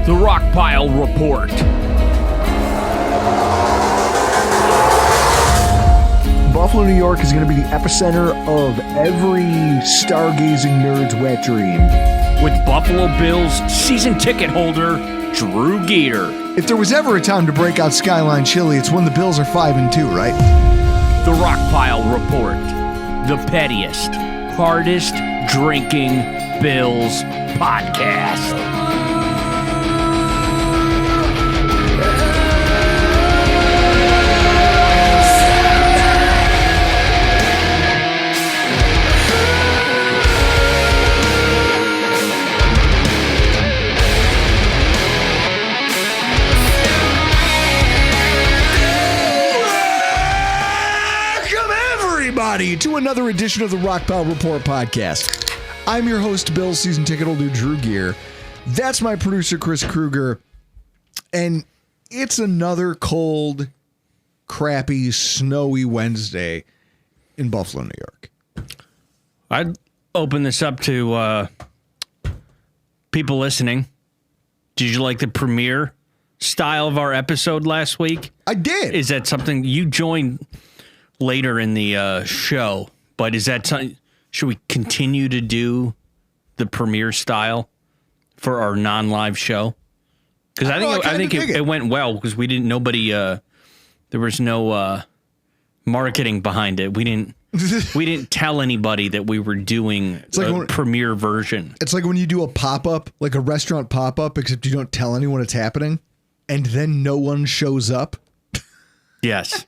The Rockpile Report. Buffalo, New York is going to be the epicenter of every stargazing nerd's wet dream. With Buffalo Bills season ticket holder, Drew Geter. If there was ever a time to break out Skyline Chili, it's when the Bills are 5-2, right? The Rockpile Report. The pettiest, hardest drinking Bills podcast. To another edition of the Rockpile Report podcast. I'm your host, Bill's season ticket holder, Drew Geter. That's my producer, Chris Kruger. And it's another cold, crappy, snowy Wednesday in Buffalo, New York. I'd open this up to people listening. Did you like the premiere style of our episode last week? I did. Is that something you joined later in the show, but is that something, should we continue to do the premiere style for our non-live show? Because I think it went well because we didn't, there was no marketing behind it. We didn't tell anybody that we were doing a premiere version. It's like when you do a pop-up, like a restaurant pop-up, except you don't tell anyone it's happening, and then no one shows up. Yes.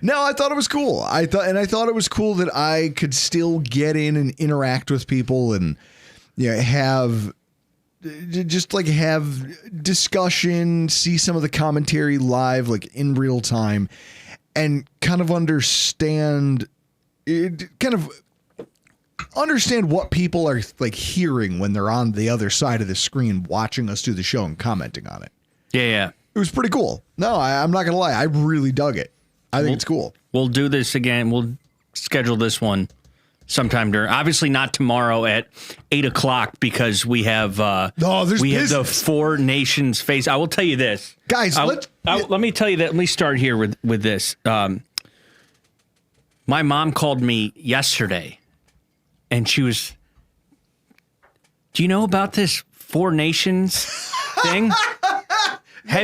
No, I thought it was cool. I thought it was cool that I could still get in and interact with people and have discussion, see some of the commentary live, like in real time, and kind of understand what people are like hearing when they're on the other side of the screen watching us do the show and commenting on it. Yeah. It was pretty cool. No, I'm not going to lie. I really dug it. I think it's cool. We'll do this again. We'll schedule this one sometime during. Obviously, not tomorrow at 8:00 because we have have the Four Nations face. I will tell you this, guys. Let me tell you that. Let me start here with this. My mom called me yesterday, and she was. Do you know about this Four Nations thing?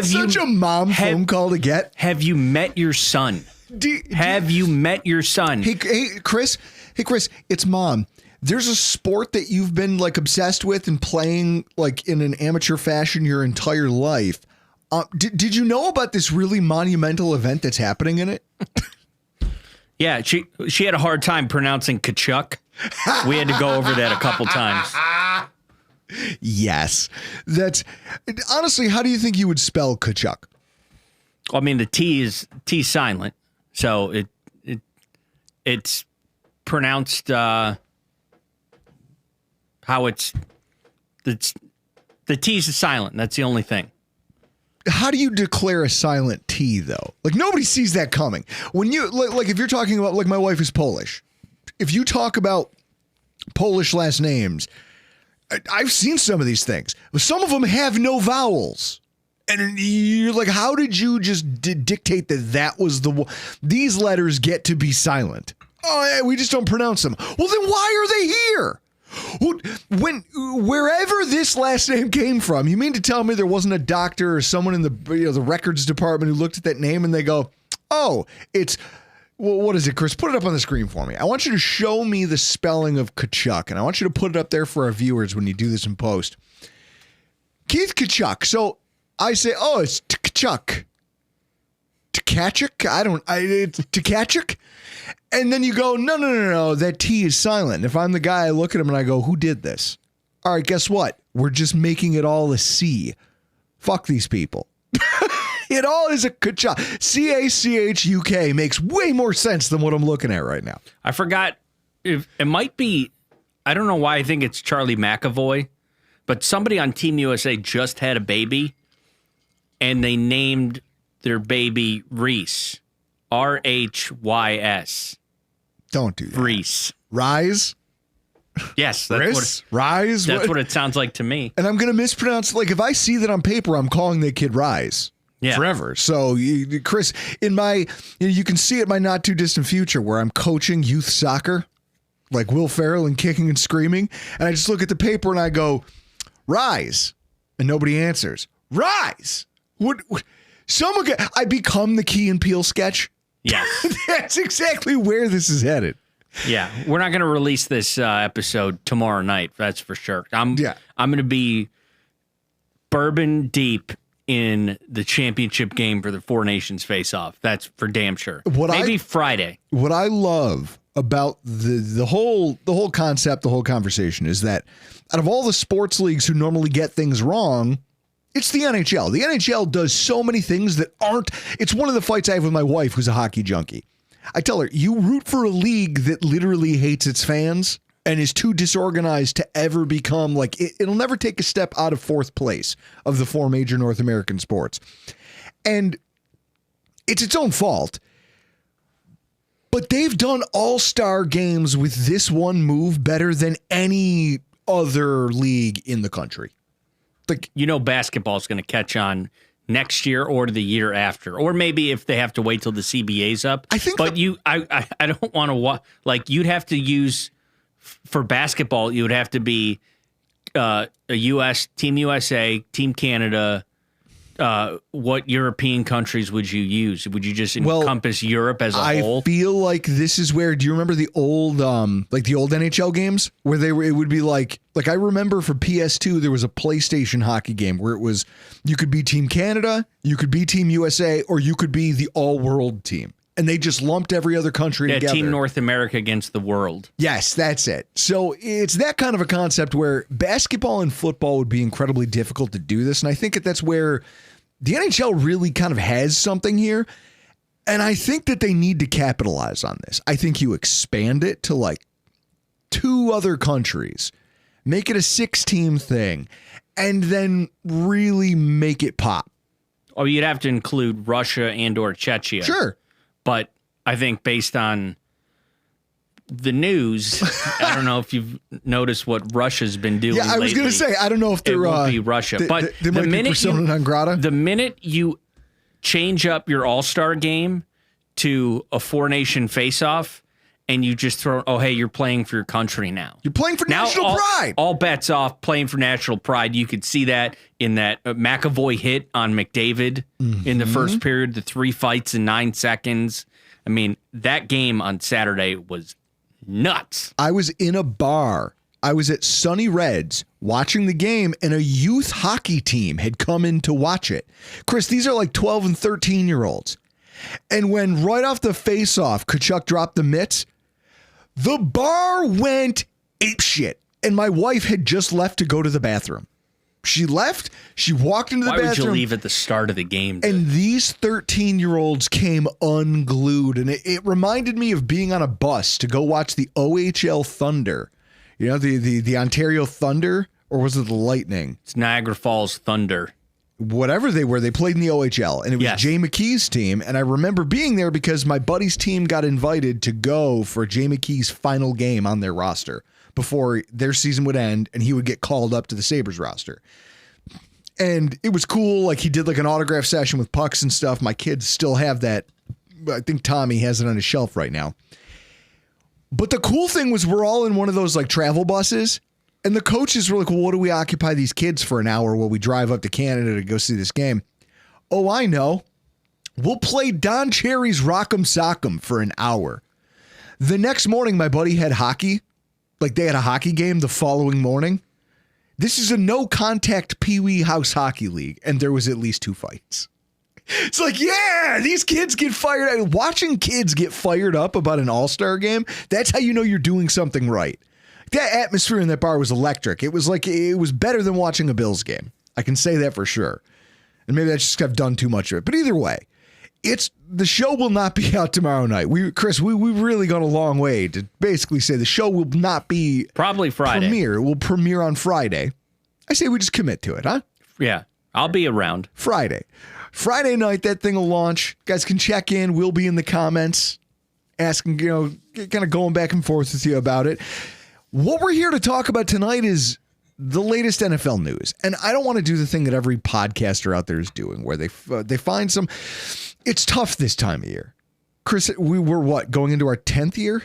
Such a mom phone call to get. Have you met your son? Have you met your son? Hey, Chris, it's Mom. There's a sport that you've been like obsessed with and playing like in an amateur fashion your entire life. Did you know about this really monumental event that's happening in it? Yeah, she had a hard time pronouncing Kachuk. We had to go over that a couple times. Yes. That's honestly, how do you think you would spell Kachuk? I mean, the T is silent, so it's pronounced how it's the T's is silent. That's the only thing. How do you declare a silent T though? Like nobody sees that coming. When you like if you're talking about like my wife is Polish. If you talk about Polish last names, I've seen some of these things. Some of them have no vowels. And you're like, how did you just dictate that was these letters get to be silent? Oh, yeah, we just don't pronounce them. Well, then why are they here? Wherever this last name came from, you mean to tell me there wasn't a doctor or someone in the records department who looked at that name and they go, oh, it's... Well, what is it, Chris? Put it up on the screen for me. I want you to show me the spelling of Kachuk, and I want you to put it up there for our viewers when you do this in post. Keith Kachuk. So I say, oh, it's Kachuk. Tkachuk? It's Tkachuk? And then you go, no, that T is silent. And if I'm the guy, I look at him and I go, who did this? All right, guess what? We're just making it all a C. Fuck these people. It all is a Kachuk. Cachuk makes way more sense than what I'm looking at right now. I forgot if it might be. I don't know why I think it's Charlie McAvoy, but somebody on Team USA just had a baby, and they named their baby Reese, Rhys. Don't do that. Reese. Rise? Yes. Rise? That's what it sounds like to me. And I'm going to mispronounce, like, if I see that on paper, I'm calling that kid Rise. Yeah. Forever. So, Chris, you can see it in my not too distant future where I'm coaching youth soccer, like Will Ferrell and kicking and screaming. And I just look at the paper and I go, Rise. And nobody answers. Rise. What I become the Key and Peele sketch. Yeah. That's exactly where this is headed. Yeah. We're not going to release this episode tomorrow night. That's for sure. I'm going to be bourbon deep in the championship game for the Four Nations face-off. That's for damn sure. Maybe Friday. What I love about the whole concept, the whole conversation is that out of all the sports leagues who normally get things wrong, it's the NHL. The NHL does so many things that aren't. It's one of the fights I have with my wife, who's a hockey junkie. I tell her, you root for a league that literally hates its fans and is too disorganized to ever become like it'll never take a step out of fourth place of the four major North American sports. And it's its own fault. But they've done all-star games with this one move better than any other league in the country. Like, basketball is going to catch on next year or the year after, or maybe if they have to wait till the CBA's up. I think, but I don't want to you'd have to use for basketball. You would have to be a U.S. Team USA, Team Canada. What European countries would you use? Would you just encompass Europe as a whole? I feel like this is where. Do you remember the old NHL games where it would be like I remember for PS2 there was a PlayStation hockey game where it was you could be Team Canada, you could be Team USA, or you could be the all-world team, and they just lumped every other country together. Team North America against the world. Yes, that's it. So it's that kind of a concept where basketball and football would be incredibly difficult to do this, and I think that's where the NHL really kind of has something here, and I think that they need to capitalize on this. I think you expand it to like 2 other countries, make it a 6-team thing, and then really make it pop. Oh, you'd have to include Russia and or Czechia. Sure. But I think based on the news, I don't know if you've noticed what Russia's been doing. Yeah, I was going to say, I don't know if they're it won't be Russia, but the minute you change up your All-Star game to a four-nation face-off, and you just throw, hey, you're playing for your country now. You're playing for national pride. All bets off, playing for national pride. You could see that in that McAvoy hit on McDavid in the first period, the 3 fights in 9 seconds. I mean, that game on Saturday was nuts. I was in a bar. I was at Sunny Reds watching the game, and a youth hockey team had come in to watch it. Chris, these are like 12 and 13-year-olds. And when right off the face-off, Kachuk dropped the mitts, the bar went apeshit. And my wife had just left to go to the bathroom. She left. She walked into the bathroom. Why would you leave at the start of the game? And these 13-year-olds came unglued. And it reminded me of being on a bus to go watch the OHL Thunder. You know, the Ontario Thunder, or was it the Lightning? It's Niagara Falls Thunder. Whatever they were, they played in the OHL. And it was Jay McKee's team. And I remember being there because my buddy's team got invited to go for Jay McKee's final game on their roster before their season would end and he would get called up to the Sabres roster. And it was cool. Like, he did like an autograph session with pucks and stuff. My kids still have that. I think Tommy has it on his shelf right now. But the cool thing was we're all in one of those like travel buses, and the coaches were like, well, what do we occupy these kids for an hour while we drive up to Canada to go see this game? Oh, I know. We'll play Don Cherry's Rock'em Sock'em for an hour. The next morning, my buddy had hockey. Like, they had a hockey game the following morning. This is a no-contact Pee Wee House Hockey League, and there was at least 2 fights. It's like, yeah, these kids get fired. Watching kids get fired up about an all-star game, that's how you know you're doing something right. That atmosphere in that bar was electric. It was like, it was better than watching a Bills game. I can say that for sure. And maybe that's just I've done too much of it. But either way, the show will not be out tomorrow night. We've really gone a long way to basically say the show will not be probably Friday. It will premiere on Friday. I say we just commit to it, huh? Yeah, I'll be around. Friday night, that thing will launch. You guys can check in. We'll be in the comments asking, kind of going back and forth with you about it. What we're here to talk about tonight is the latest NFL news. And I don't want to do the thing that every podcaster out there is doing where they find some. It's tough this time of year. Chris, we were going into our 10th year?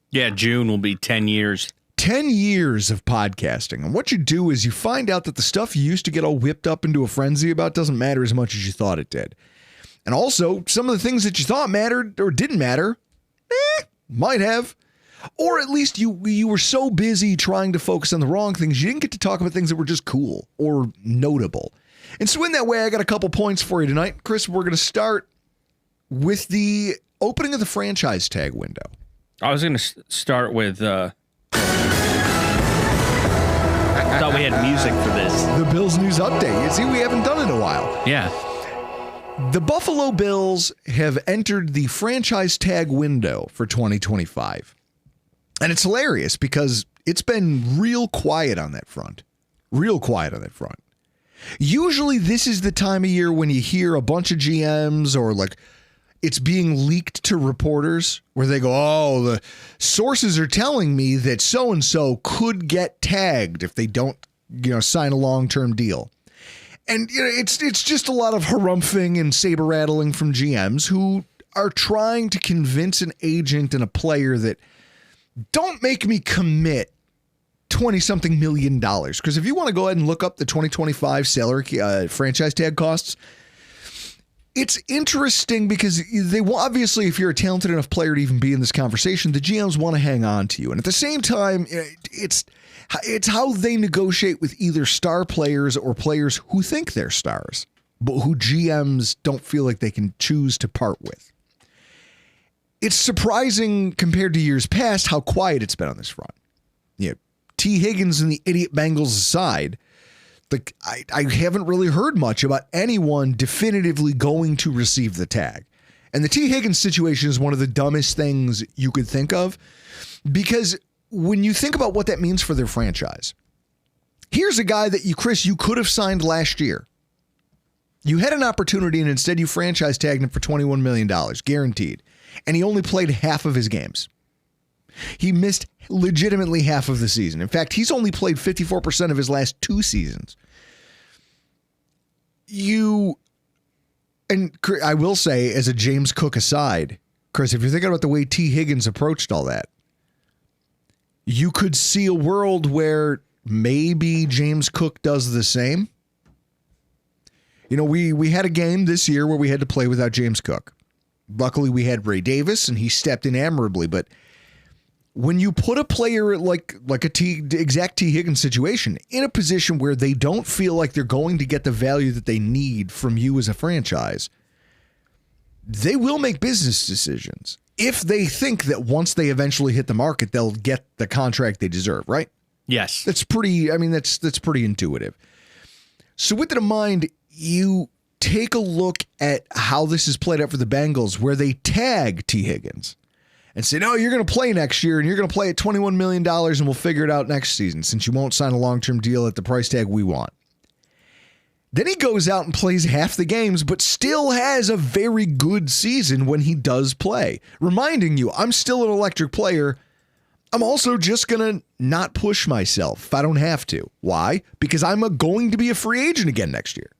Yeah, June will be 10 years. 10 years of podcasting. And what you do is you find out that the stuff you used to get all whipped up into a frenzy about doesn't matter as much as you thought it did. And also, some of the things that you thought mattered or didn't matter, might have. Or at least you were so busy trying to focus on the wrong things, you didn't get to talk about things that were just cool or notable. And so in that way, I got a couple points for you tonight. Chris, we're going to start with the opening of the franchise tag window. I was going to start with... I thought we had music for this. The Bills news update. You see, we haven't done it in a while. Yeah. The Buffalo Bills have entered the franchise tag window for 2025. And it's hilarious because it's been real quiet on that front. Real quiet on that front. Usually this is the time of year when you hear a bunch of GMs or like it's being leaked to reporters where they go, oh, the sources are telling me that so-and-so could get tagged if they don't, sign a long-term deal. And it's just a lot of harumphing and saber rattling from GMs who are trying to convince an agent and a player that don't make me commit $20-something million. Because if you want to go ahead and look up the 2025 salary franchise tag costs, it's interesting because they will obviously, if you're a talented enough player to even be in this conversation, the GMs want to hang on to you. And at the same time, it's how they negotiate with either star players or players who think they're stars, but who GMs don't feel like they can choose to part with. It's surprising compared to years past how quiet it's been on this front. T. Higgins and the idiot Bengals aside, I haven't really heard much about anyone definitively going to receive the tag. And the T. Higgins situation is one of the dumbest things you could think of because when you think about what that means for their franchise, here's a guy that you could have signed last year. You had an opportunity and instead you franchise tagged him for $21 million, guaranteed. And he only played half of his games. He missed legitimately half of the season. In fact, he's only played 54% of his last 2 seasons. And I will say, as a James Cook aside, Chris, if you're thinking about the way T. Higgins approached all that, you could see a world where maybe James Cook does the same. We had a game this year where we had to play without James Cook. Luckily, we had Ray Davis, and he stepped in admirably. But when you put a player like a exact T. Higgins situation in a position where they don't feel like they're going to get the value that they need from you as a franchise, they will make business decisions if they think that once they eventually hit the market, they'll get the contract they deserve, right? Yes. That's pretty intuitive. So with that in mind, you take a look at how this is played out for the Bengals, where they tag T. Higgins and say, no, you're going to play next year and you're going to play at $21 million and we'll figure it out next season since you won't sign a long-term deal at the price tag we want. Then he goes out and plays half the games, but still has a very good season when he does play. Reminding you, I'm still an electric player. I'm also just going to not push myself if I don't have to. Why? Because I'm going to be a free agent again next year.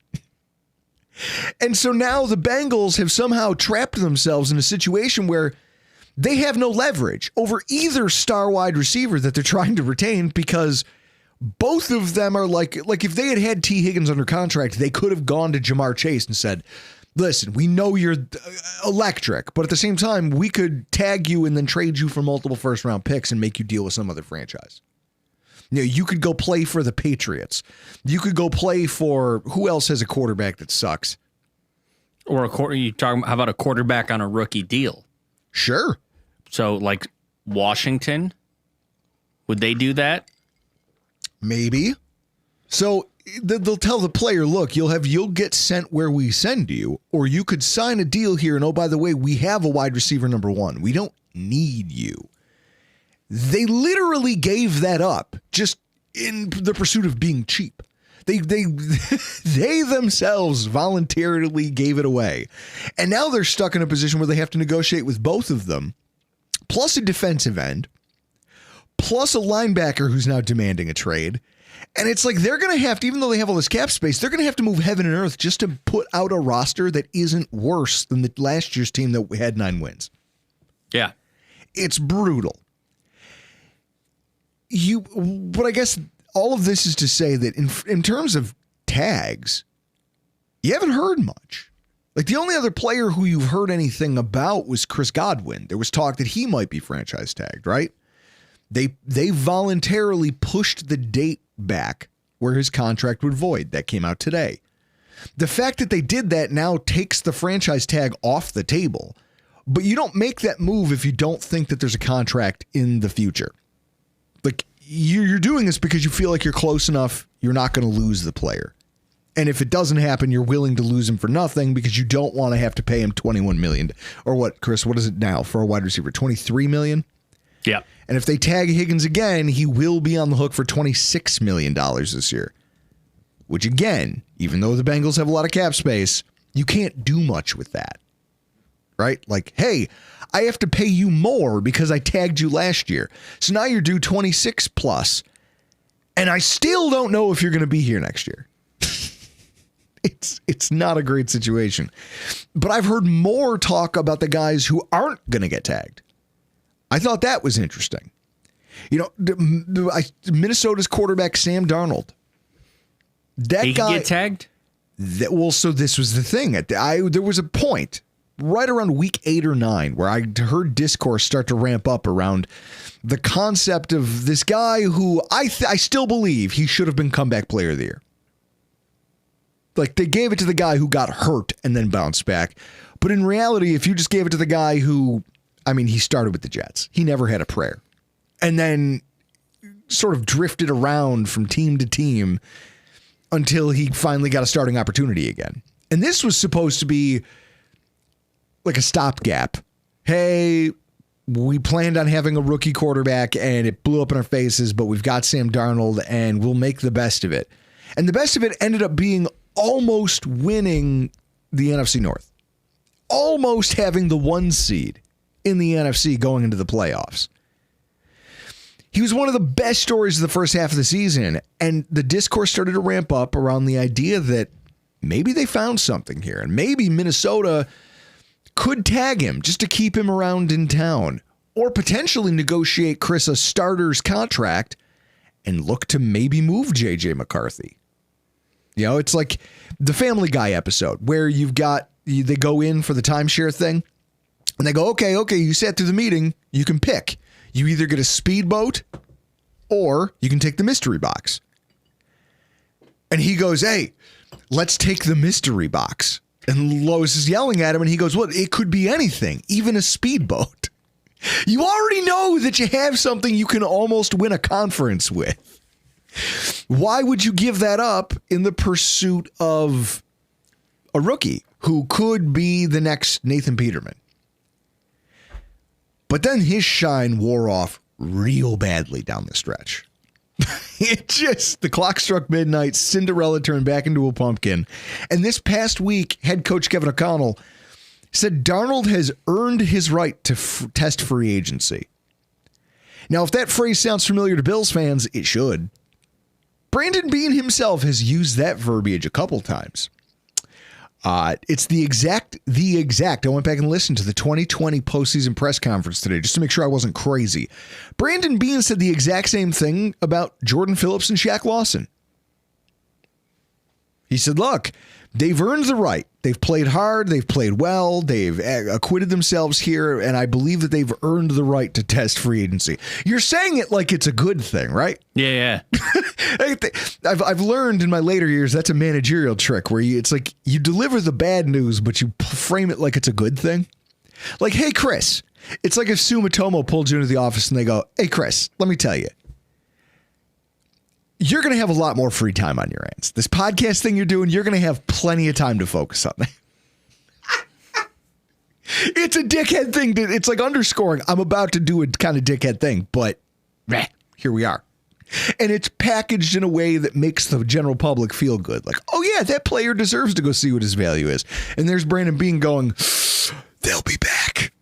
And so now the Bengals have somehow trapped themselves in a situation where they have no leverage over either star wide receiver that they're trying to retain because both of them are like if they had T. Higgins under contract, they could have gone to Jamar Chase and said, listen, we know you're electric, but at the same time, we could tag you and then trade you for multiple first round picks and make you deal with some other franchise. You could go play for the Patriots. You could go play for who else has a quarterback that sucks? Or how about a quarterback on a rookie deal? Sure. So like Washington, would they do that? Maybe. So they'll tell the player, look, you'll get sent where we send you, or you could sign a deal here. And oh, by the way, we have a wide receiver number 1. We don't need you. They literally gave that up just in the pursuit of being cheap. They themselves voluntarily gave it away. And now they're stuck in a position where they have to negotiate with both of them, plus a defensive end, plus a linebacker who's now demanding a trade. And it's like they're going to have to, even though they have all this cap space, they're going to have to move heaven and earth just to put out a roster that isn't worse than the last year's team that had 9 wins. Yeah. It's brutal. But I guess all of this is to say that in terms of tags, you haven't heard much. Like the only other player who you've heard anything about was Chris Godwin. There was talk that he might be franchise tagged, right? They voluntarily pushed the date back where his contract would void. That came out today. The fact that they did that now takes the franchise tag off the table, but you don't make that move if you don't think that there's a contract in the future. Like you're doing this because you feel like you're close enough, you're not going to lose the player. And if it doesn't happen, you're willing to lose him for nothing because you don't want to have to pay him $21 million. Or what, Chris, what is it now for a wide receiver? $23 million? Yeah. And if they tag Higgins again, he will be on the hook for $26 million this year. Which again, even though the Bengals have a lot of cap space, you can't do much with that. Right? Like, hey, I have to pay you more because I tagged you last year. So now you're due 26 plus. And I still don't know if you're going to be here next year. It's not a great situation. But I've heard more talk about the guys who aren't going to get tagged. I thought that was interesting. You know, Minnesota's quarterback, Sam Darnold. That he guy get tagged? So this was the thing. There was a point right around week 8 or 9 where I heard discourse start to ramp up around the concept of this guy who I still believe he should have been comeback player of the year. Like they gave it to the guy who got hurt and then bounced back. But in reality, if you just gave it to the guy who, I mean, he started with the Jets. He never had a prayer. And then sort of drifted around from team to team until he finally got a starting opportunity again. And this was supposed to be like a stopgap. Hey, we planned on having a rookie quarterback and it blew up in our faces, but we've got Sam Darnold and we'll make the best of it. And the best of it ended up being almost winning the NFC North. Almost having the 1 seed in the NFC going into the playoffs. He was one of the best stories of the first half of the season, and the discourse started to ramp up around the idea that maybe they found something here, and maybe Minnesota could tag him just to keep him around in town, or potentially negotiate Chris a starter's contract and look to maybe move J.J. McCarthy. You know, it's like the Family Guy episode where they go in for the timeshare thing and they go, okay, you sat through the meeting. You can pick. You either get a speedboat or you can take the mystery box. And he goes, hey, let's take the mystery box. And Lois is yelling at him and he goes, well, it could be anything, even a speedboat. You already know that you have something you can almost win a conference with. Why would you give that up in the pursuit of a rookie who could be the next Nathan Peterman? But then his shine wore off real badly down the stretch. The clock struck midnight, Cinderella turned back into a pumpkin. And this past week, head coach Kevin O'Connell said Darnold has earned his right to test free agency. Now, if that phrase sounds familiar to Bills fans, it should. Brandon Beane himself has used that verbiage a couple times. It's the exact. I went back and listened to the 2020 postseason press conference today just to make sure I wasn't crazy. Brandon Beane said the exact same thing about Jordan Phillips and Shaq Lawson. He said, look, they've earned the right. They've played hard. They've played well. They've acquitted themselves here. And I believe that they've earned the right to test free agency. You're saying it like it's a good thing, right? Yeah. I've learned in my later years that's a managerial trick where it's like you deliver the bad news, but you frame it like it's a good thing. Like, hey, Chris, it's like if Sue Matomo pulled you into the office and they go, hey, Chris, let me tell you. You're going to have a lot more free time on your hands. This podcast thing you're doing, you're going to have plenty of time to focus on that. It's a dickhead thing. It's like underscoring. I'm about to do a kind of dickhead thing, but here we are. And it's packaged in a way that makes the general public feel good. Like, oh, yeah, that player deserves to go see what his value is. And there's Brandon Beane going, they'll be back.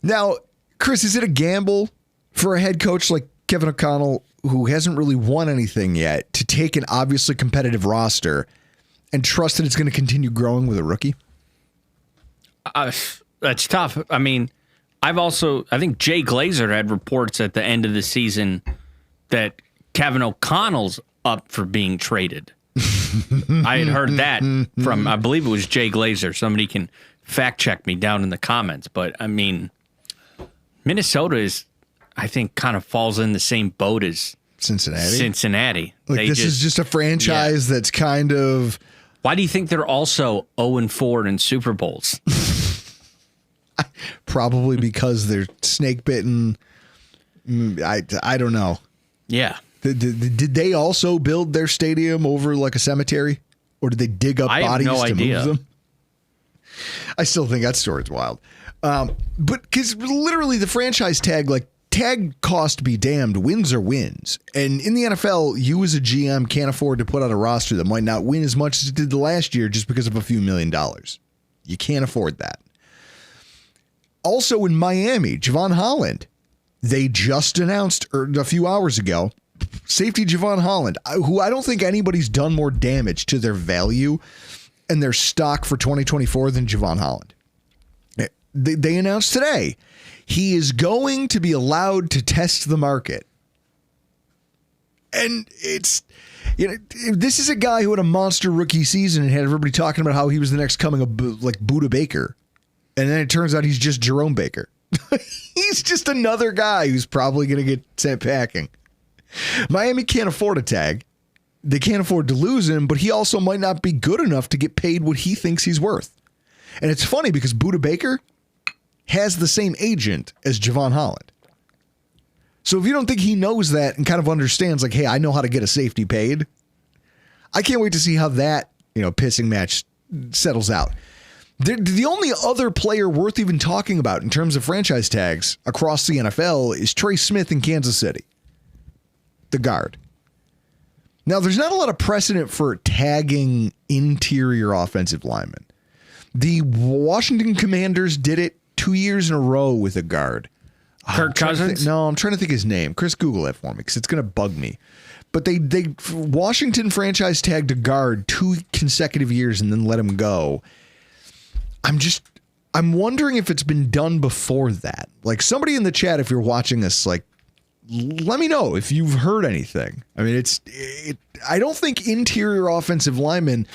Now, Chris, is it a gamble for a head coach like Kevin O'Connell, who hasn't really won anything yet, to take an obviously competitive roster and trust that it's going to continue growing with a rookie? That's tough. I mean, I think Jay Glazer had reports at the end of the season that Kevin O'Connell's up for being traded. I had heard that from, I believe it was Jay Glazer. Somebody can fact check me down in the comments. But, I mean, Minnesota is, I think, kind of falls in the same boat as Cincinnati. Like, this is just a franchise that's kind of... Why do you think they're also 0-4 in Super Bowls? Probably because they're snake bitten. I don't know. Yeah. Did they also build their stadium over like a cemetery? Or did they dig up bodies to move them? I still think that story's wild. But because literally the franchise tag cost be damned, wins are wins. And in the NFL, you as a GM can't afford to put out a roster that might not win as much as it did the last year just because of a few $1 million. You can't afford that. Also in Miami, Javon Holland, they just announced a few hours ago, safety Javon Holland, who I don't think anybody's done more damage to their value and their stock for 2024 than Javon Holland. They announced today he is going to be allowed to test the market. And it's, this is a guy who had a monster rookie season and had everybody talking about how he was the next coming of like Budda Baker. And then it turns out he's just Jerome Baker. He's just another guy who's probably going to get sent packing. Miami can't afford a tag. They can't afford to lose him, but he also might not be good enough to get paid what he thinks he's worth. And it's funny because Budda Baker has the same agent as Javon Holland. So if you don't think he knows that and kind of understands like, hey, I know how to get a safety paid, I can't wait to see how that, pissing match settles out. The only other player worth even talking about in terms of franchise tags across the NFL is Trey Smith in Kansas City, the guard. Now, there's not a lot of precedent for tagging interior offensive linemen. The Washington Commanders did it 2 years in a row with a guard. Kirk Cousins? I'm trying to think his name. Chris, Google it for me because it's going to bug me. But they Washington franchise tagged a guard 2 consecutive years and then let him go. I'm wondering if it's been done before that. Like somebody in the chat, if you're watching this, like, let me know if you've heard anything. I mean, I don't think interior offensive linemen,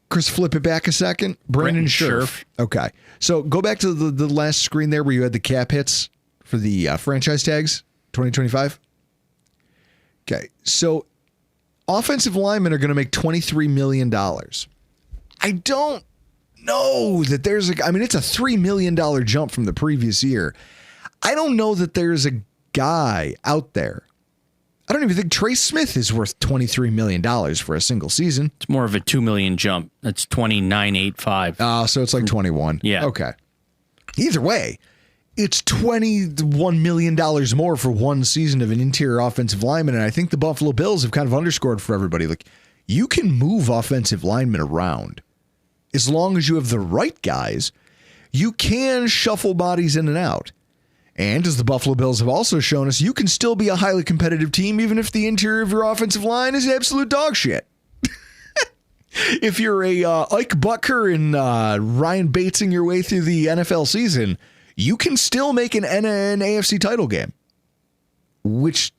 Chris, flip it back a second. Brandon Scherf. Okay. So go back to the last screen there where you had the cap hits for the franchise tags, 2025. Okay. So offensive linemen are going to make $23 million. I don't know that there's it's a $3 million jump from the previous year. I don't know that there's a guy out there. I don't even think Trey Smith is worth $23 million for a single season. It's more of a $2 million jump. That's $29.85. Oh, so it's like 21. Yeah. Okay. Either way, it's $21 million more for one season of an interior offensive lineman. And I think the Buffalo Bills have kind of underscored for everybody, like, you can move offensive linemen around. As long as you have the right guys, you can shuffle bodies in and out. And as the Buffalo Bills have also shown us, you can still be a highly competitive team even if the interior of your offensive line is absolute dog shit. If you're a Ike Bucker and Ryan Batesing your way through the NFL season, you can still make an AFC title game. Which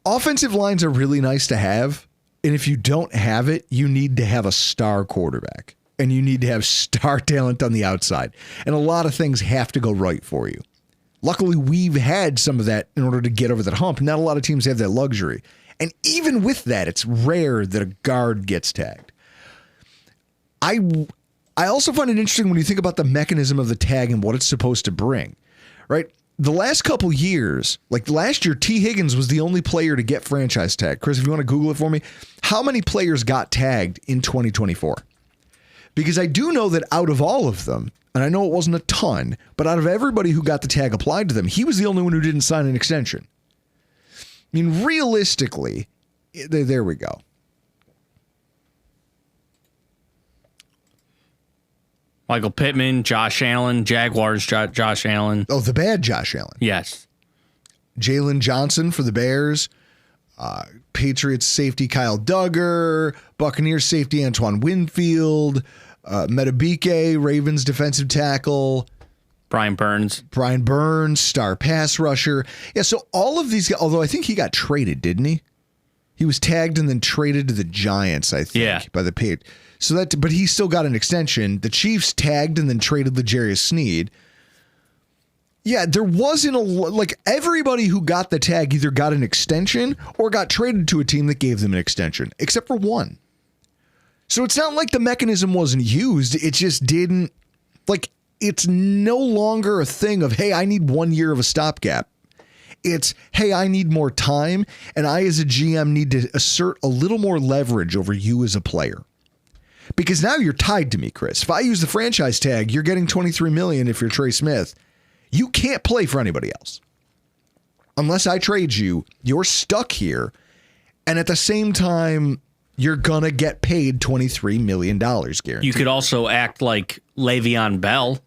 offensive lines are really nice to have. And if you don't have it, you need to have a star quarterback. And you need to have star talent on the outside. And a lot of things have to go right for you. Luckily, we've had some of that in order to get over that hump. Not a lot of teams have that luxury. And even with that, it's rare that a guard gets tagged. I also find it interesting when you think about the mechanism of the tag and what it's supposed to bring, right? The last couple years, like last year, T. Higgins was the only player to get franchise tag. Chris, if you want to Google it for me, how many players got tagged in 2024? Because I do know that out of all of them, and I know it wasn't a ton, but out of everybody who got the tag applied to them, he was the only one who didn't sign an extension. I mean, realistically, there we go. Michael Pittman, Josh Allen, Jaguars, Josh Allen. Oh, the bad Josh Allen. Yes. Jalen Johnson for the Bears. Patriots safety Kyle Duggar. Buccaneers safety Antoine Winfield. Metabike, Ravens defensive tackle. Brian Burns, star pass rusher. Yeah, so all of these guys, although I think he got traded, didn't he? He was tagged and then traded to the Giants, I think, by the Patriots. So but he still got an extension. The Chiefs tagged and then traded L'Jarius Sneed. Yeah, there wasn't everybody who got the tag either got an extension or got traded to a team that gave them an extension, except for one. So it's not like the mechanism wasn't used. It just didn't, it's no longer a thing of, hey, I need 1 year of a stopgap. It's, hey, I need more time, and I as a GM need to assert a little more leverage over you as a player. Because now you're tied to me, Chris. If I use the franchise tag, you're getting $23 million if you're Trey Smith. You can't play for anybody else. Unless I trade you, you're stuck here, and at the same time, you're going to get paid $23 million guaranteed. You could also act like Le'Veon Bell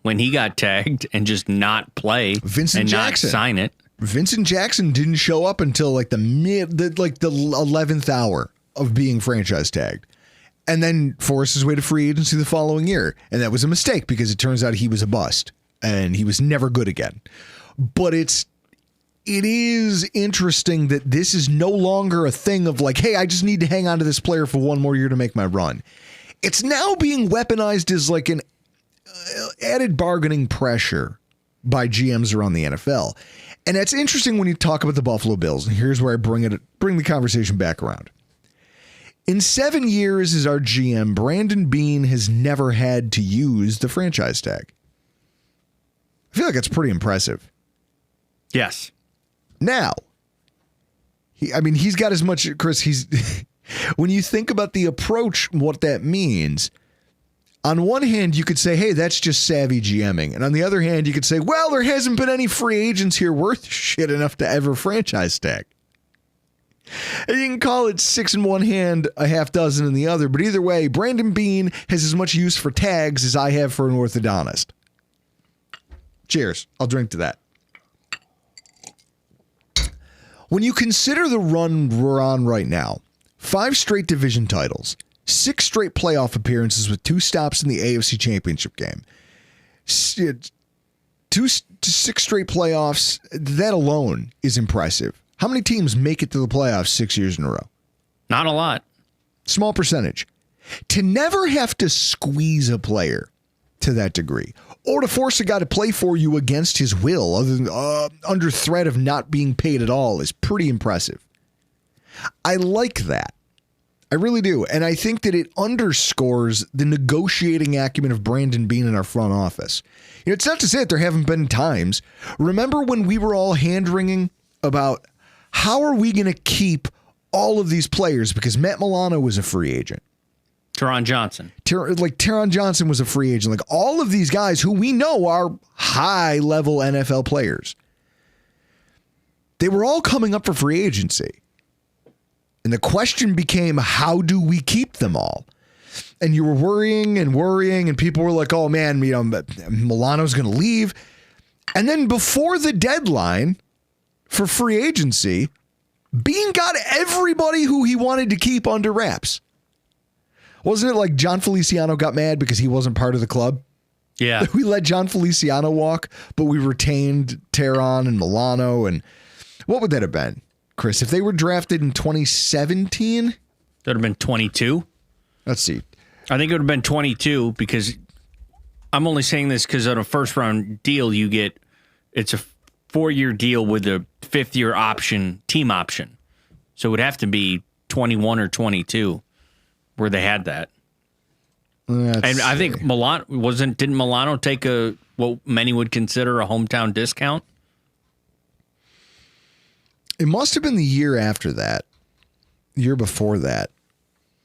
when he got tagged and just not play not sign it. Vincent Jackson didn't show up until the 11th hour of being franchise tagged, and then forced his way to free agency the following year. And that was a mistake because it turns out he was a bust and he was never good again. But it is interesting that this is no longer a thing of hey, I just need to hang on to this player for one more year to make my run. It's now being weaponized as an added bargaining pressure by GMs around the NFL. And that's interesting when you talk about the Buffalo Bills. And here's where I bring the conversation back around. In 7 years as our GM, Brandon Beane has never had to use the franchise tag. I feel like that's pretty impressive. Yes. Now, he's got as much, Chris, when you think about the approach, what that means, on one hand, you could say, hey, that's just savvy GMing. And on the other hand, you could say, well, there hasn't been any free agents here worth shit enough to ever franchise tag. And you can call it 6 in one hand, a half dozen in the other. But either way, Brandon Beane has as much use for tags as I have for an orthodontist. Cheers. I'll drink to that. When you consider the run we're on right now, 5 straight division titles, 6 straight playoff appearances with 2 stops in the AFC Championship game, 6 straight playoffs, that alone is impressive. How many teams make it to the playoffs 6 years in a row? Not a lot. Small percentage. To never have to squeeze a player to that degree, or to force a guy to play for you against his will, other than under threat of not being paid at all, is pretty impressive. I like that. I really do. And I think that it underscores the negotiating acumen of Brandon Beane in our front office. It's not to say that there haven't been times. Remember when we were all hand-wringing about how are we going to keep all of these players, because Matt Milano was a free agent. Teron Johnson. Teron Johnson was a free agent. All of these guys who we know are high-level NFL players. They were all coming up for free agency. And the question became, how do we keep them all? And you were worrying, and people were like, oh, man, Milano's going to leave. And then before the deadline for free agency, Beane got everybody who he wanted to keep under wraps. Wasn't it like John Feliciano got mad because he wasn't part of the club? Yeah. We let John Feliciano walk, but we retained Teron and Milano. And what would that have been, Chris? If they were drafted in 2017? That would have been 22. Let's see. I think it would have been 22 because I'm only saying this because on a first round deal, it's a 4-year deal with a 5th-year option, team option. So it would have to be 21 or 22. Where they had that. And I think didn't Milano take what many would consider a hometown discount? It must have been the year after that. Year before that.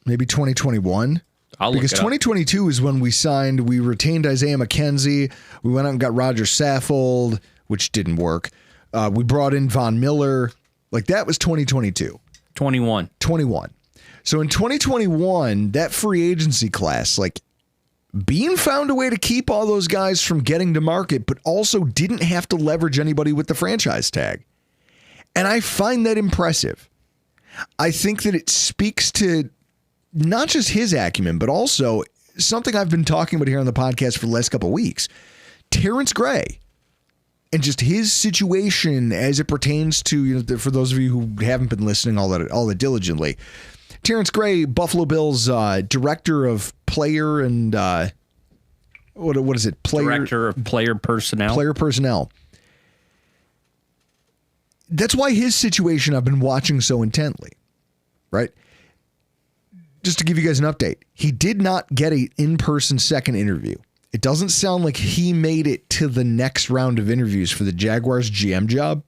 Maybe 2021. Because 2022 is when we retained Isaiah McKenzie. We went out and got Roger Saffold, which didn't work. We brought in Von Miller. That was 2022. 21. So in 2021, that free agency class, Beane found a way to keep all those guys from getting to market, but also didn't have to leverage anybody with the franchise tag. And I find that impressive. I think that it speaks to not just his acumen, but also something I've been talking about here on the podcast for the last couple of weeks. Terrence Gray and just his situation as it pertains to, for those of you who haven't been listening all that diligently, Terrence Gray, Buffalo Bills director of player and what is it? Director of player personnel. Player personnel. That's why his situation I've been watching so intently, right? Just to give you guys an update, he did not get an in-person second interview. It doesn't sound like he made it to the next round of interviews for the Jaguars GM job,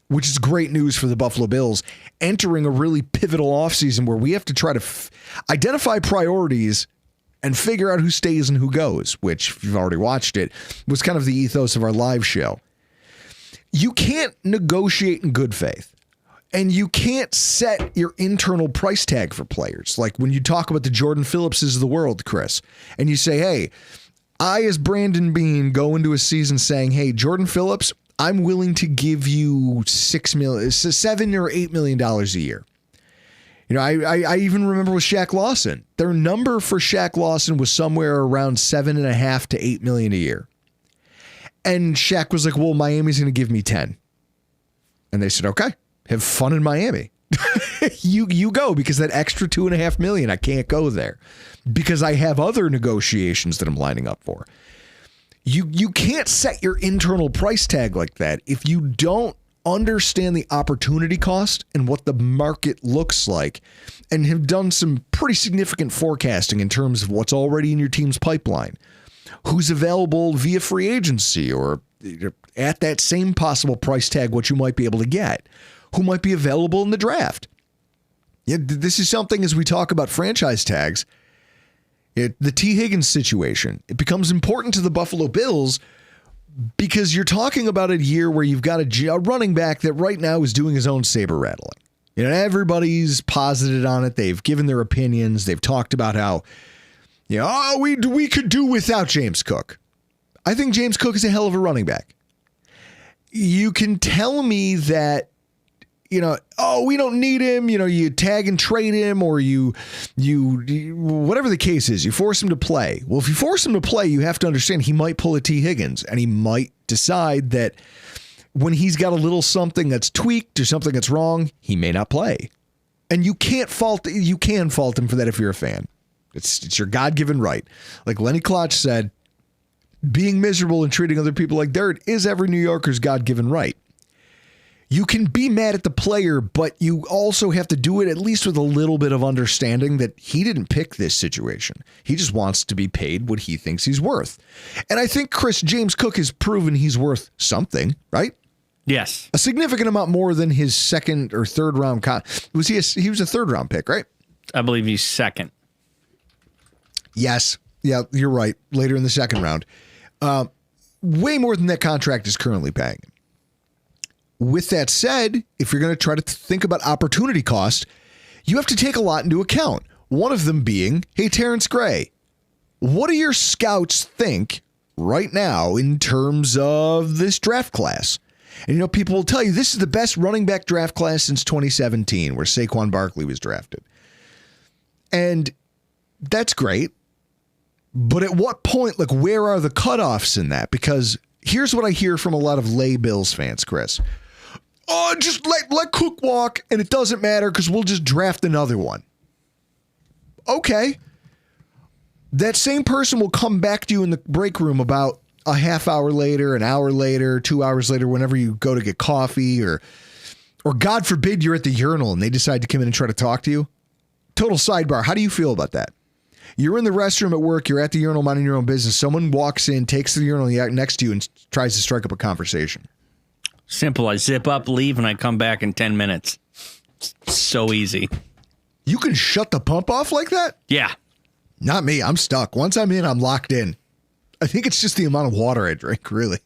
which is great news for the Buffalo Bills entering a really pivotal offseason where we have to try to identify priorities and figure out who stays and who goes, which, if you've already watched it, was kind of the ethos of our live show. You can't negotiate in good faith, and you can't set your internal price tag for players. Like when you talk about the Jordan Phillipses of the world, Chris, and you say, hey, I, as Brandon Beane, go into a season saying, hey, Jordan Phillips, I'm willing to give you $7 or $8 million a year. I even remember with Shaq Lawson, their number for Shaq Lawson was somewhere around $7.5 to $8 million a year. And Shaq was like, well, Miami's going to give me 10. And they said, okay, have fun in Miami. You go, because that extra $2.5 million, I can't go there because I have other negotiations that I'm lining up for. You can't set your internal price tag like that if you don't understand the opportunity cost and what the market looks like and have done some pretty significant forecasting in terms of what's already in your team's pipeline, who's available via free agency or at that same possible price tag, what you might be able to get, who might be available in the draft. Yeah, this is something as we talk about franchise tags, the T. Higgins situation, it becomes important to the Buffalo Bills because you're talking about a year where you've got a running back that right now is doing his own saber rattling. Everybody's posited on it. They've given their opinions. They've talked about how, we could do without James Cook. I think James Cook is a hell of a running back. You can tell me that, we don't need him. You tag and trade him, or you whatever the case is, you force him to play. Well, if you force him to play, you have to understand he might pull a T. Higgins, and he might decide that when he's got a little something that's tweaked or something that's wrong, he may not play. And you can fault him for that if you're a fan. It's your God-given right. Like Lenny Klotz said, being miserable and treating other people like dirt is every New Yorker's God-given right. You can be mad at the player, but you also have to do it at least with a little bit of understanding that he didn't pick this situation. He just wants to be paid what he thinks he's worth. And I think James Cook has proven he's worth something, right? Yes. A significant amount more than his second or third round. He was a third round pick, right? I believe he's second. Yes. Yeah, you're right. Later in the second round. Way more than that contract is currently paying him. With that said, if you're going to try to think about opportunity cost, you have to take a lot into account. One of them being, hey, Terrence Gray, what do your scouts think right now in terms of this draft class? And, people will tell you this is the best running back draft class since 2017, where Saquon Barkley was drafted. And that's great. But at what point, where are the cutoffs in that? Because here's what I hear from a lot of lay Bills fans, Chris. Oh, just let Cook walk, and it doesn't matter because we'll just draft another one. Okay. That same person will come back to you in the break room about a half hour later, an hour later, 2 hours later, whenever you go to get coffee, or God forbid you're at the urinal and they decide to come in and try to talk to you. Total sidebar. How do you feel about that? You're in the restroom at work. You're at the urinal minding your own business. Someone walks in, takes the urinal next to you, and tries to strike up a conversation. Simple. I zip up, leave, and I come back in 10 minutes. It's so easy. You can shut the pump off like that? Yeah. Not me. I'm stuck. Once I'm in, I'm locked in. I think it's just the amount of water I drink, really.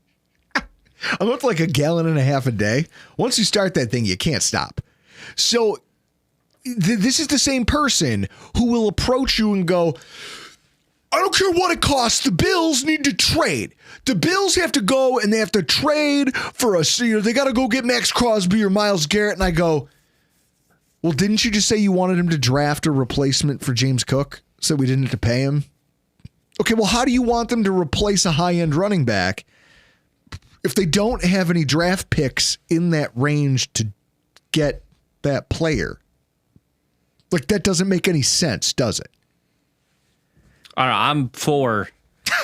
I'm up to a gallon and a half a day. Once you start that thing, you can't stop. So this is the same person who will approach you and go, I don't care what it costs. The Bills need to trade. The Bills have to go and they have to trade for a senior. They got to go get Max Crosby or Myles Garrett. And I go, well, didn't you just say you wanted him to draft a replacement for James Cook so we didn't have to pay him? Okay, well, how do you want them to replace a high-end running back if they don't have any draft picks in that range to get that player? Like, that doesn't make any sense, does it? I don't know, I'm for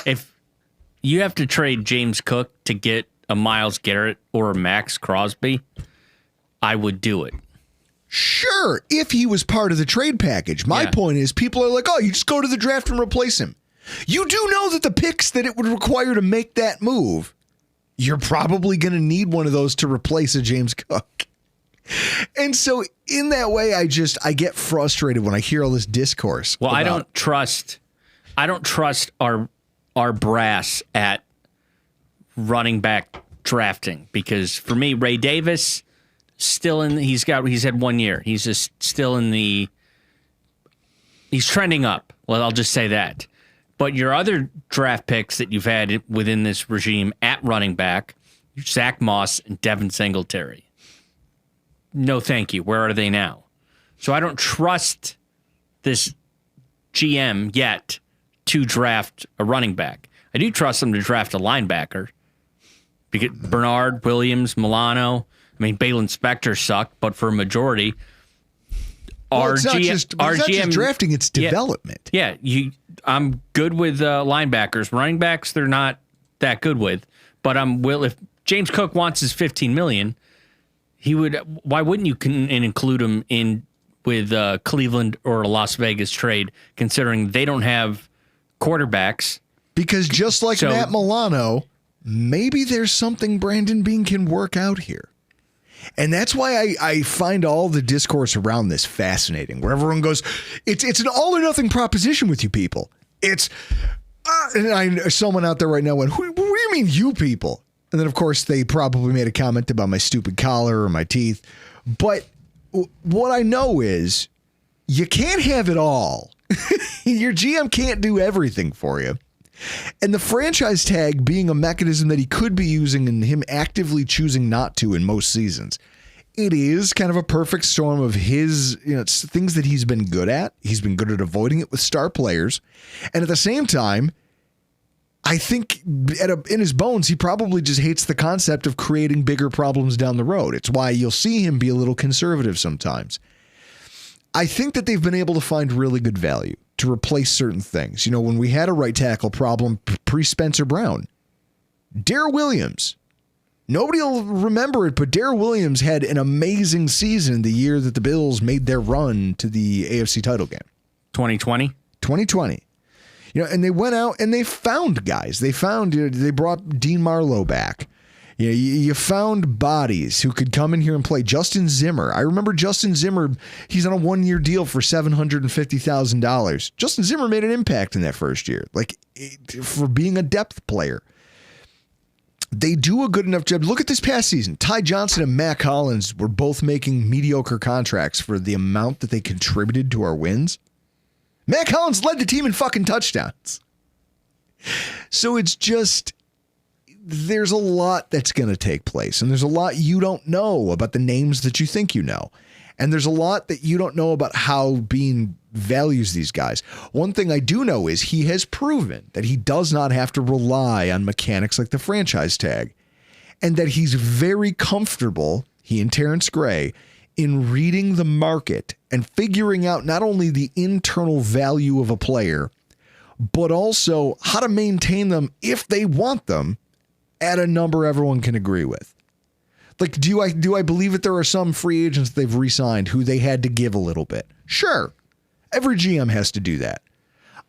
if you have to trade James Cook to get a Myles Garrett or a Max Crosby, I would do it. Sure, if he was part of the trade package. My point is people are like, oh, you just go to the draft and replace him. You do know that the picks that it would require to make that move, you're probably going to need one of those to replace a James Cook. And so in that way, I get frustrated when I hear all this discourse. Well, I don't trust our brass at running back drafting, because for me, Ray Davis still he's had 1 year. He's just still he's trending up. Well, I'll just say that. But your other draft picks that you've had within this regime at running back, Zach Moss and Devin Singletary. No, thank you. Where are they now? So I don't trust this GM yet to draft a running back. I do trust them to draft a linebacker. Because Bernard, Williams, Milano. I mean, Balin Spector sucked, but for a majority, it's not just drafting, it's development. Yeah, I'm good with linebackers. Running backs, they're not that good with. But if James Cook wants his $15 million, he would. Why wouldn't you include him in with Cleveland or a Las Vegas trade, considering they don't have quarterbacks? Because just like Matt Milano, maybe there's something Brandon Beane can work out here. And that's why I find all the discourse around this fascinating, where everyone goes, it's an all or nothing proposition with you people. It's, someone out there right now went, what do you mean you people? And then, of course, they probably made a comment about my stupid collar or my teeth. But what I know is you can't have it all. Your GM can't do everything for you. And the franchise tag being a mechanism that he could be using and him actively choosing not to in most seasons, it is kind of a perfect storm of his, it's things that he's been good at. He's been good at avoiding it with star players. And at the same time, I think in his bones, he probably just hates the concept of creating bigger problems down the road. It's why you'll see him be a little conservative sometimes. I think that they've been able to find really good value to replace certain things. When we had a right tackle problem pre-Spencer Brown, Darrell Williams, nobody will remember it, but Darrell Williams had an amazing season the year that the Bills made their run to the AFC title game. 2020? 2020. And they went out and they found guys. They brought Dean Marlowe back. You found bodies who could come in here and play. Justin Zimmer. I remember Justin Zimmer. He's on a 1-year deal for $750,000. Justin Zimmer made an impact in that first year, for being a depth player. They do a good enough job. Look at this past season. Ty Johnson and Matt Collins were both making mediocre contracts for the amount that they contributed to our wins. Matt Collins led the team in fucking touchdowns. So it's just, there's a lot that's going to take place, and there's a lot you don't know about the names that you think you know. And there's a lot that you don't know about how Beane values these guys. One thing I do know is he has proven that he does not have to rely on mechanics like the franchise tag, and that he's very comfortable, he and Terrence Gray, in reading the market and figuring out not only the internal value of a player, but also how to maintain them if they want them at a number everyone can agree with. Do I believe that there are some free agents they've re-signed who they had to give a little bit? Sure. Every GM has to do that.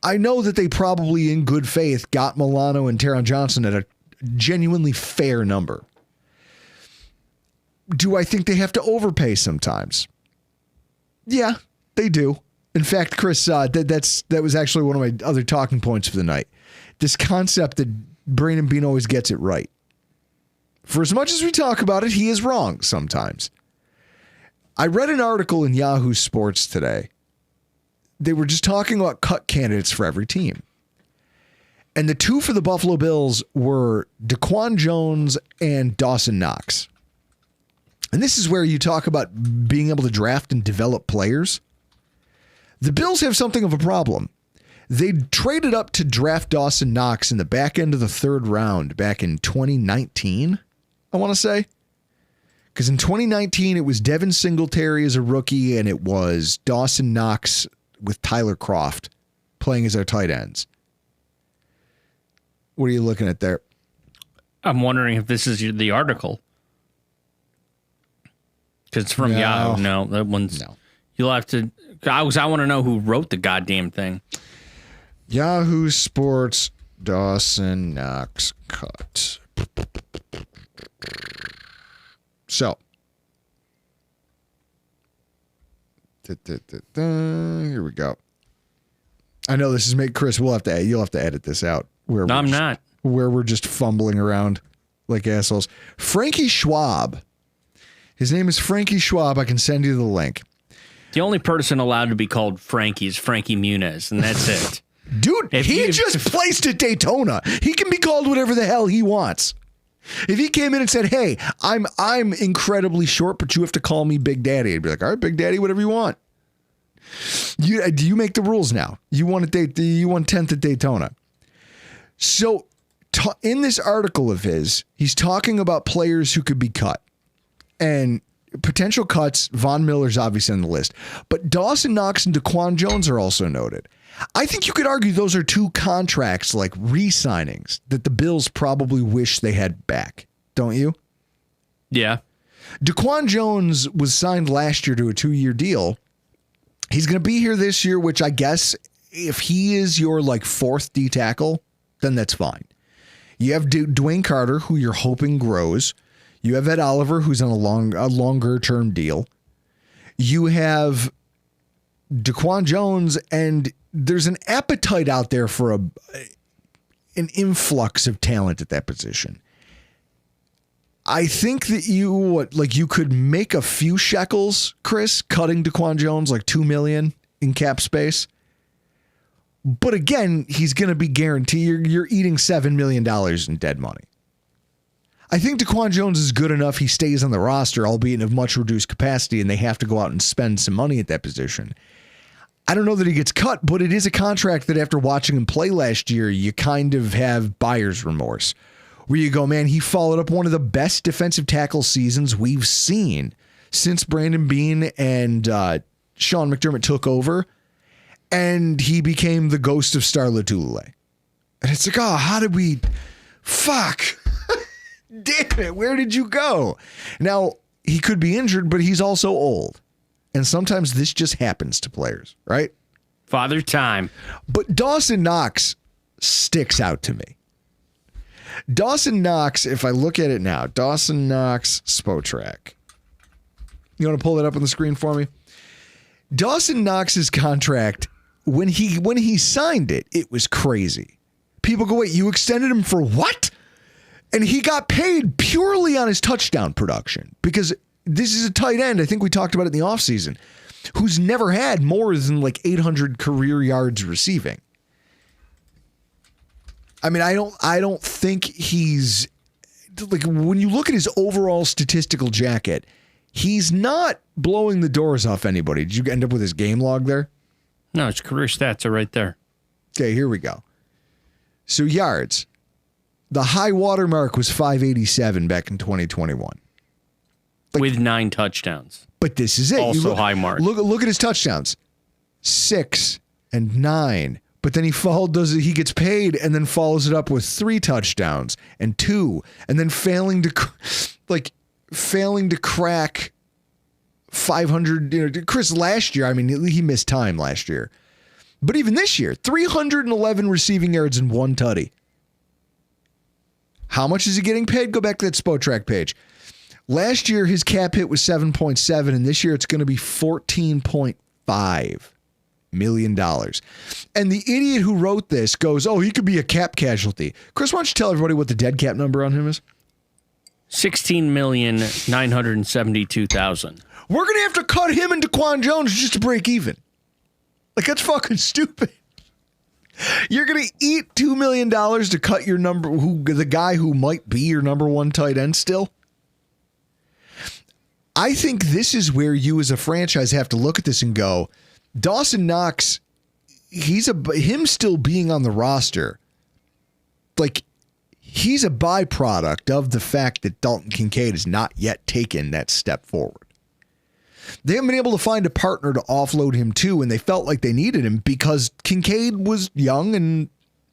I know that they probably in good faith got Milano and Taron Johnson at a genuinely fair number. Do I think they have to overpay sometimes? Yeah, they do. In fact, Chris, that was actually one of my other talking points for the night. This concept that Brandon Beane always gets it right. For as much as we talk about it, he is wrong sometimes. I read an article in Yahoo Sports today. They were just talking about cut candidates for every team. And the two for the Buffalo Bills were Daquan Jones and Dawson Knox. And this is where you talk about being able to draft and develop players. The Bills have something of a problem. They traded up to draft Dawson Knox in the back end of the third round back in 2019, I want to say. Because in 2019, it was Devin Singletary as a rookie, and it was Dawson Knox with Tyler Kroft playing as our tight ends. What are you looking at there? I'm wondering if this is the article. Because it's from Yahoo. No, that one's... No. You'll have to... I want to know who wrote the goddamn thing. Yahoo Sports, Dawson Knox cut. So. Here we go. I know this is Chris, you'll have to edit this out. No, I'm not. Where we're just fumbling around like assholes. Frankie Schwab. His name is Frankie Schwab. I can send you the link. The only person allowed to be called Frankie is Frankie Muniz, and that's it. Dude, he just placed at Daytona. He can be called whatever the hell he wants. If he came in and said, "Hey, I'm incredibly short, but you have to call me Big Daddy," I'd be like, "All right, Big Daddy, whatever you want." You make the rules now. You want 10th at Daytona. So in this article of his, he's talking about players who could be cut. And potential cuts, Von Miller's obviously on the list. But Dawson Knox and Daquan Jones are also noted. I think you could argue those are two contracts, like re-signings, that the Bills probably wish they had back. Don't you? Yeah. Daquan Jones was signed last year to a 2-year deal. He's going to be here this year, which I guess if he is your fourth D tackle, then that's fine. You have Dwayne Carter, who you're hoping grows. You have Ed Oliver, who's on a longer term deal. You have Daquan Jones, and there's an appetite out there for an influx of talent at that position. I think that you could make a few shekels, Chris, cutting Daquan Jones, like $2 million in cap space. But again, he's going to be guaranteed. You're eating $7 million in dead money. I think Daquan Jones is good enough. He stays on the roster, albeit in a much reduced capacity, and they have to go out and spend some money at that position. I don't know that he gets cut, but it is a contract that after watching him play last year, you kind of have buyer's remorse. Where you go, man, he followed up one of the best defensive tackle seasons we've seen since Brandon Beane and Sean McDermott took over, and he became the ghost of Star Lotulelei. And it's like, oh, how did we... Fuck. Damn it, where did you go? Now, he could be injured, but he's also old. And sometimes this just happens to players, right? Father time. But Dawson Knox sticks out to me. Dawson Knox, if I look at it now, Dawson Knox, Spotrac. You want to pull that up on the screen for me? Dawson Knox's contract, when he signed it, it was crazy. People go, wait, you extended him for what? And he got paid purely on his touchdown production because this is a tight end. I think we talked about it in the offseason, who's never had more than 800 career yards receiving. I mean, I don't think he's when you look at his overall statistical jacket, he's not blowing the doors off anybody. Did you end up with his game log there? No, his career stats are right there. Okay, here we go. So yards. The high water mark was 587 back in 2021. With 9 touchdowns. But this is it. Also high mark. Look at his touchdowns. 6 and 9. But then he gets paid and then follows it up with 3 touchdowns and 2. And then failing to crack 500. Chris, last year, I mean, he missed time last year. But even this year, 311 receiving yards and 1 tutty. How much is he getting paid? Go back to that Spotrac page. Last year, his cap hit was 7.7, and this year it's going to be $14.5 million. And the idiot who wrote this goes, oh, he could be a cap casualty. Chris, why don't you tell everybody what the dead cap number on him is? $16,972,000. We're going to have to cut him and Daquan Jones just to break even. That's fucking stupid. You're going to eat $2 million to cut your the guy who might be your number one tight end still? I think this is where you as a franchise have to look at this and go, Dawson Knox, him still being on the roster, like, he's a byproduct of the fact that Dalton Kincaid has not yet taken that step forward. They haven't been able to find a partner to offload him to, and they felt like they needed him because Kincaid was young, and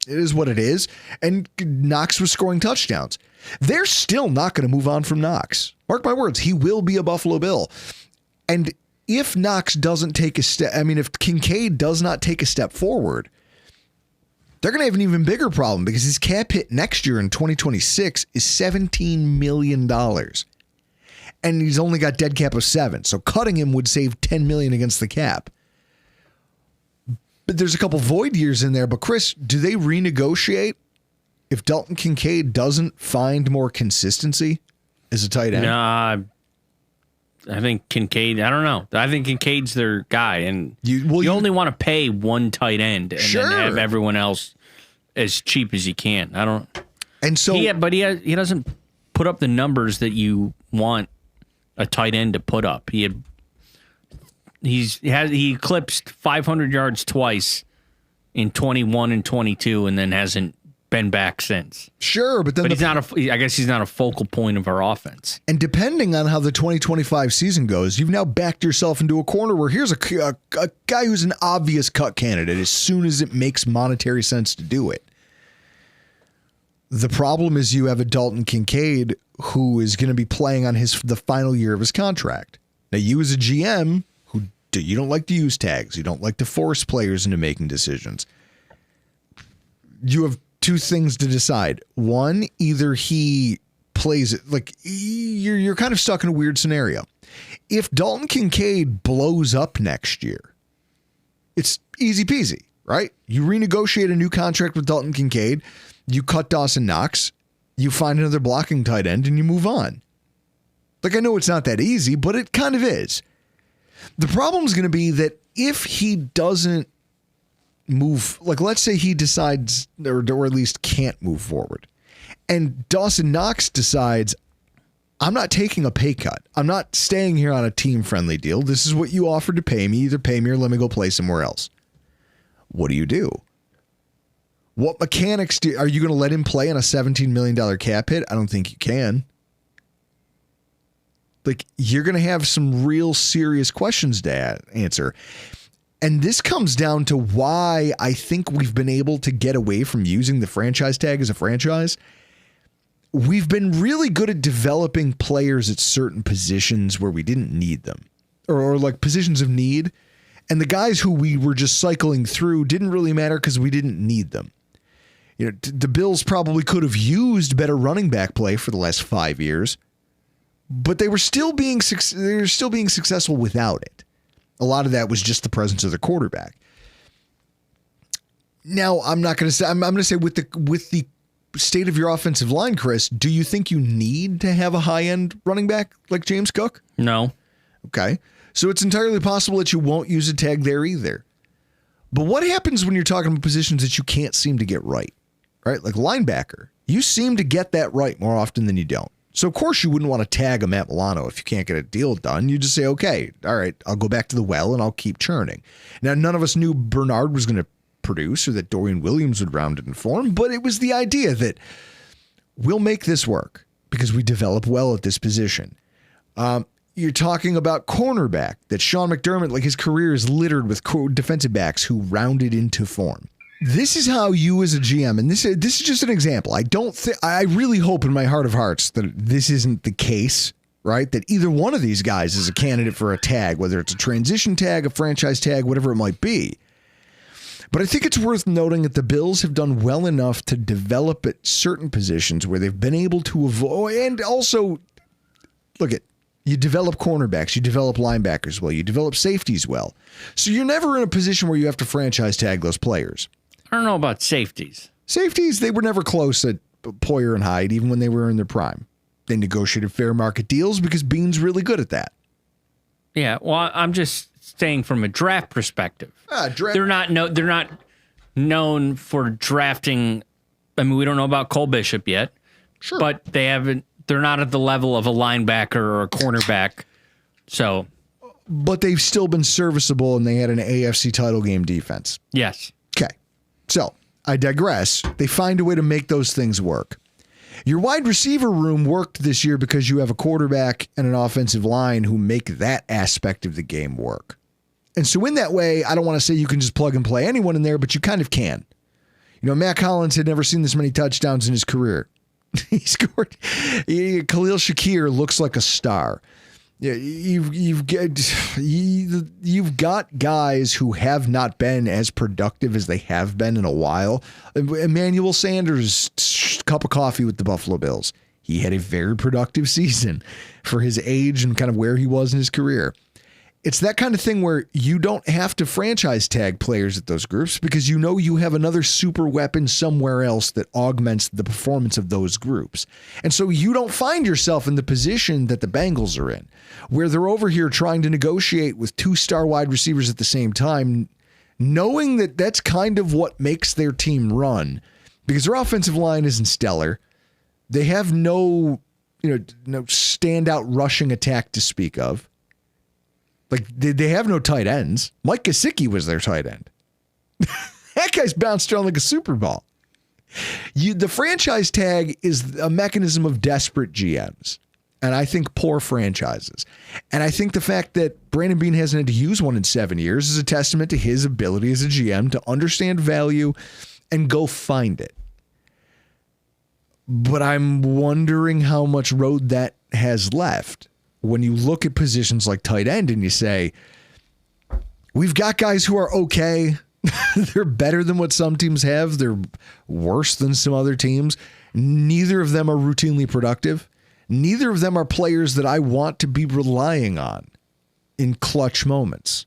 it is what it is, and Knox was scoring touchdowns. They're still not going to move on from Knox. Mark my words, he will be a Buffalo Bill. And if Knox doesn't take a step, if Kincaid does not take a step forward, they're going to have an even bigger problem because his cap hit next year in 2026 is $17 million. And he's only got dead cap of 7. So cutting him would save $10 million against the cap. But there's a couple void years in there. But Chris, do they renegotiate if Dalton Kincaid doesn't find more consistency as a tight end? Nah, I think Kincaid, I don't know. I think Kincaid's their guy. And you only want to pay one tight end and then have everyone else as cheap as you can. I don't. And so, he doesn't put up the numbers that you want a tight end to put up. He eclipsed 500 yards twice in 21 and 22, and then hasn't been back since. Sure, but he's not I guess he's not a focal point of our offense. And depending on how the 2025 season goes, you've now backed yourself into a corner where here's a guy who's an obvious cut candidate as soon as it makes monetary sense to do it. The problem is you have a Dalton Kincaid who is going to be playing on the final year of his contract. Now, you as a GM, you don't like to use tags. You don't like to force players into making decisions. You have two things to decide. One, either he plays it like you're kind of stuck in a weird scenario. If Dalton Kincaid blows up next year, it's easy peasy, right? You renegotiate a new contract with Dalton Kincaid. You cut Dawson Knox, you find another blocking tight end, and you move on. Like, I know it's not that easy, but it kind of is. The problem is going to be that if he doesn't move, like, let's say he decides, or at least can't move forward, and Dawson Knox decides, I'm not taking a pay cut. I'm not staying here on a team-friendly deal. This is what you offered to pay me. Either pay me or let me go play somewhere else. What do? What mechanics are you going to let him play on a $17 million cap hit? I don't think you can. Like, you're going to have some real serious questions to answer. And this comes down to why I think we've been able to get away from using the franchise tag as a franchise. We've been really good at developing players at certain positions where we didn't need them, or like positions of need. And the guys who we were just cycling through didn't really matter because we didn't need them. You know, the Bills probably could have used better running back play for the last 5 years, but they were still being successful without it. A lot of that was just the presence of the quarterback. Now, I'm not going to say. I'm going to say with the state of your offensive line, Chris, do you think you need to have a high-end running back like James Cook? No. Okay. So it's entirely possible that you won't use a tag there either. But what happens when you're talking about positions that you can't seem to get right? Right? Like linebacker. You seem to get that right more often than you don't. So, of course, you wouldn't want to tag a Matt Milano if you can't get a deal done. You just say, okay, all right, I'll go back to the well and I'll keep churning. Now, none of us knew Bernard was going to produce or that Dorian Williams would round it in form, but it was the idea that we'll make this work because we develop well at this position. You're talking about cornerback, that Sean McDermott, like his career is littered with defensive backs who rounded into form. This is how you as a GM, and this is just an example. I really hope in my heart of hearts that this isn't the case, right? That either one of these guys is a candidate for a tag, whether it's a transition tag, a franchise tag, whatever it might be. But I think it's worth noting that the Bills have done well enough to develop at certain positions where they've been able to avoid, and also, look at, you develop cornerbacks, you develop linebackers well, you develop safeties well. So you're never in a position where you have to franchise tag those players. I don't know about safeties. Safeties, they were never close at Poyer and Hyde, even when they were in their prime. They negotiated fair market deals because Beane's really good at that. Yeah, well, I'm just saying from a draft perspective. They're not known for drafting. I mean, we don't know about Cole Bishop yet. Sure. But they're not at the level of a linebacker or a cornerback. So. But they've still been serviceable, and they had an AFC title game defense. Yes. Okay. So I digress. They find a way to make those things work. Your wide receiver room worked this year because you have a quarterback and an offensive line who make that aspect of the game work. And so in that way, I don't want to say you can just plug and play anyone in there, but you kind of can. You know, Matt Collins had never seen this many touchdowns in his career. He scored. Khalil Shakir looks like a star. Yeah, you've got guys who have not been as productive as they have been in a while. Emmanuel Sanders, cup of coffee with the Buffalo Bills. He had a very productive season for his age and kind of where he was in his career. It's that kind of thing where you don't have to franchise tag players at those groups because you know you have another super weapon somewhere else that augments the performance of those groups. And so you don't find yourself in the position that the Bengals are in, where they're over here trying to negotiate with 2-star wide receivers at the same time, knowing that that's kind of what makes their team run because their offensive line isn't stellar. They have no standout rushing attack to speak of. Like, they have no tight ends. Mike Gesicki was their tight end. That guy's bounced around like a Super Bowl. The franchise tag is a mechanism of desperate GMs, and I think poor franchises. And I think the fact that Brandon Beane hasn't had to use one in 7 years is a testament to his ability as a GM to understand value and go find it. But I'm wondering how much road that has left. When you look at positions like tight end and you say, we've got guys who are okay. They're better than what some teams have. They're worse than some other teams. Neither of them are routinely productive. Neither of them are players that I want to be relying on in clutch moments.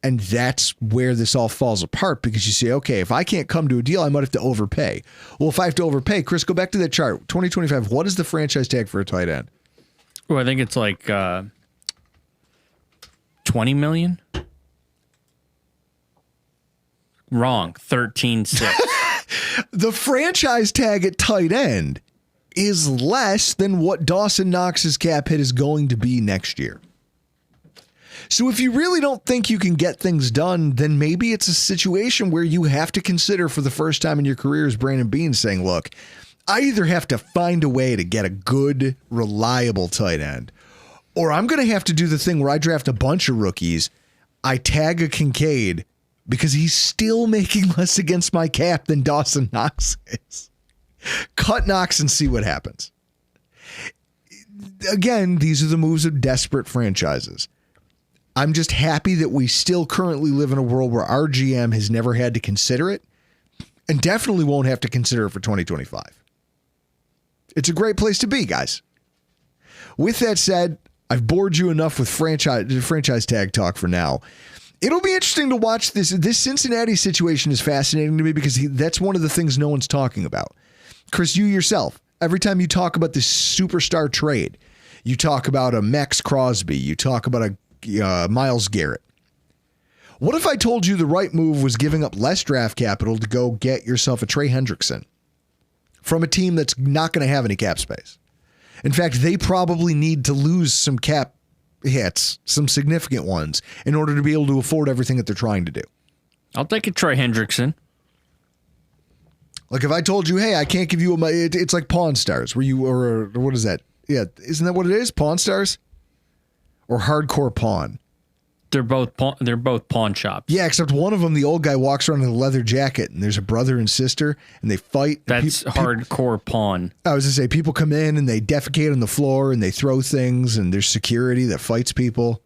And that's where this all falls apart because you say, okay, if I can't come to a deal, I might have to overpay. Well, if I have to overpay, Chris, go back to that chart. 2025, what is the franchise tag for a tight end? Well, I think it's like $20 million. Wrong. 13.6. The franchise tag at tight end is less than what Dawson Knox's cap hit is going to be next year. So if you really don't think you can get things done, then maybe it's a situation where you have to consider for the first time in your career as Brandon Beane saying, look, I either have to find a way to get a good, reliable tight end, or I'm going to have to do the thing where I draft a bunch of rookies, I tag a Kincaid because he's still making less against my cap than Dawson Knox is. Cut Knox and see what happens. Again, these are the moves of desperate franchises. I'm just happy that we still currently live in a world where our GM has never had to consider it and definitely won't have to consider it for 2025. It's a great place to be, guys. With that said, I've bored you enough with franchise tag talk for now. It'll be interesting to watch this. This Cincinnati situation is fascinating to me because that's one of the things no one's talking about. Chris, you yourself, every time you talk about this superstar trade, you talk about a Max Crosby, you talk about a Myles Garrett. What if I told you the right move was giving up less draft capital to go get yourself a Trey Hendrickson from a team that's not going to have any cap space? In fact, they probably need to lose some cap hits, some significant ones, in order to be able to afford everything that they're trying to do. I'll take a Trey Hendrickson. Like if I told you, hey, I can't give you it's like Pawn Stars, where you, or what is that? Yeah, isn't that what it is? Pawn Stars? Or Hardcore Pawn? They're both pawn shops. Yeah, except one of them, the old guy walks around in a leather jacket, and there's a brother and sister, and they fight. That's hardcore pawn. I was going to say, people come in and they defecate on the floor and they throw things, and there's security that fights people.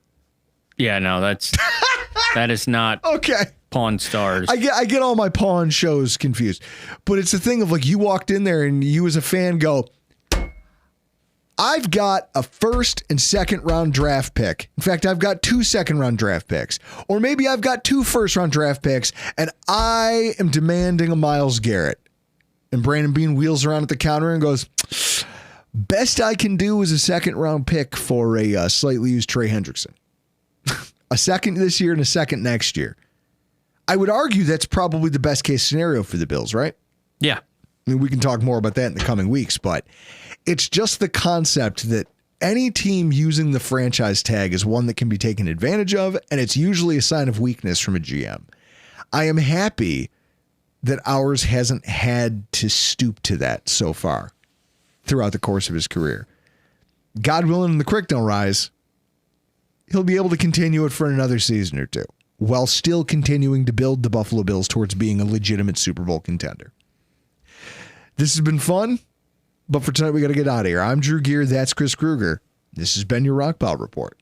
Yeah, no, that is not okay. Pawn Stars. I get all my pawn shows confused, but it's a thing of like you walked in there and you as a fan go, I've got a first and second round draft pick. In fact, I've got 2 second round draft picks. Or maybe I've got 2 first round draft picks and I am demanding a Myles Garrett. And Brandon Beane wheels around at the counter and goes, best I can do is a second round pick for a slightly used Trey Hendrickson. A second this year and a second next year. I would argue that's probably the best case scenario for the Bills, right? Yeah. I mean, we can talk more about that in the coming weeks, but it's just the concept that any team using the franchise tag is one that can be taken advantage of, and it's usually a sign of weakness from a GM. I am happy that ours hasn't had to stoop to that so far throughout the course of his career. God willing and the creek don't rise, he'll be able to continue it for another season or two while still continuing to build the Buffalo Bills towards being a legitimate Super Bowl contender. This has been fun, but for tonight we got to get out of here. I'm Drew Gear. That's Chris Kruger. This has been your Rock Pile Report.